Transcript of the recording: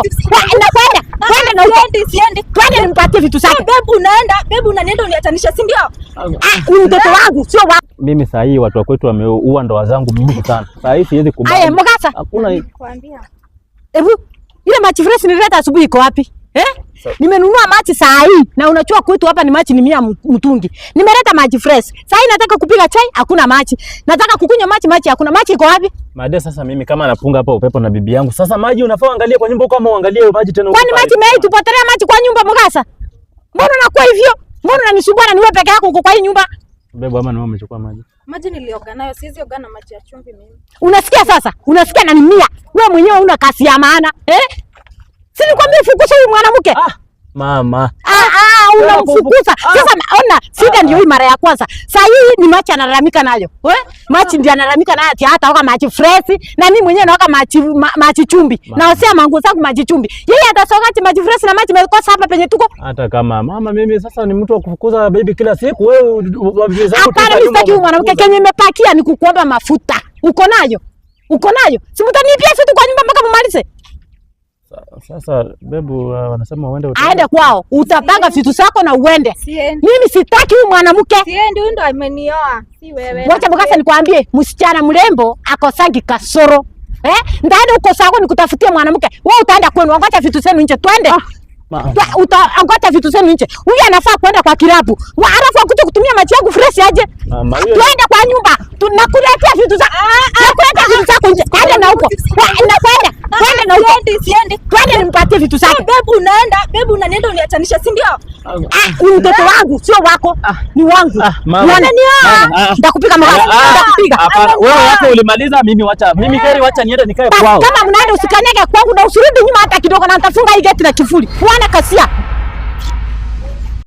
Kwenda na siendi. Twende nimpatie vitu zake. Babe unaenda uniatanisha, si ndio? Ni mtoto wangu sio wako. Mimi saa hii watu wa kwetu wameua ndoa zangu mingi sana. Saa hii siwezi kubali. Aya Mugasa. Hakuna Nikwambia. Hebu ile machi fresh nileta asubuhi iko wapi? Nimenunua machi saa hii na unachua kwetu hapa ni machi ni 100 mtungi. Nimeleta machi fresh. Saa hii nataka kupiga chai, hakuna machi. Nataka kukunywa machi, hakuna machi, iko wapi? Made, sasa mimi kama napunga hapa upepo na bibi yangu. Sasa maji unafaa angalia kwa nyumba kama uangalie maji tena huko. Kwani maji mei tupotelea maji kwa nyumba Mugasa? Mbona unakuwa hivyo? Mbona unanisumbua na niwe peke yako uko kwa hii nyumba? Bebe ama mama amechukua maji. Maji nilioga nayo, siwezi oga na maji ya chumvi mimi. Unasikia sasa? Unasikia na nimia. Wewe mwenyewe una kasi ya maana. Si nikwambia fukuza huyu mwanamke. Mama. Unamfukuza. Sasa ona, shida ndio hii mara ya kwanza. Sasa hii ni machi analalamika nayo. Machi ndio analalamika nayo ati hata oka machi fresh na mimi mwenyewe naoka machi chumvi. Na osea mangu zangu machi chumvi. Yeye atasonga ati machi fresh na machi mekosa hapa penye tuko. Hata kama mama mimi sasa ni mtu wa kufukuza baby kila siku, wewe bibi zangu tu. Hapana, mimi sitaki mwanamke kenye nimepakia ni kukuomba mafuta. Uko nayo? Si mtanipia vitu kwa nyumba mpaka mumalize. Sasa bebu wanasema uende aende kwao, utapanga vitu zako na uende. Mimi sitaki huyu mwanamke. Siendi, huyu ndo amenioa, si wewe. Wacha Mugasa nikwambie, msichana mrembo akosangi kasoro. Ndaenda huko sako nikutafutia mwanamke. Wewe utaenda kwenu, angacha vitu zenu nje, twende. Angacha vitu zenu nje. Huyu anafaa kwenda kwa kilabu. Alafu akuje kutumia maji yangu fresh aje. Twende kwa nyumba. Tunakuletea vitu zako. Nakuletea vitu zako nje. Kwenda na huko. Kwenda na huko. Siendi. Twende nimpatie vitu zako. Babe unanienda uniatanisha, si ndio? Ni mtoto wangu sio wako. Ni wangu. Unanioa. Nitakupiga Mugasa. Nitakupiga. Hapana, wewe wako ulimaliza, mimi wacha. Mimi gari wacha niende nikae kwao. Kama mnaenda usikanyage kwangu na usirudi nyuma hata kidogo, na nitafunga hii geti na kifuli. Uone kasia.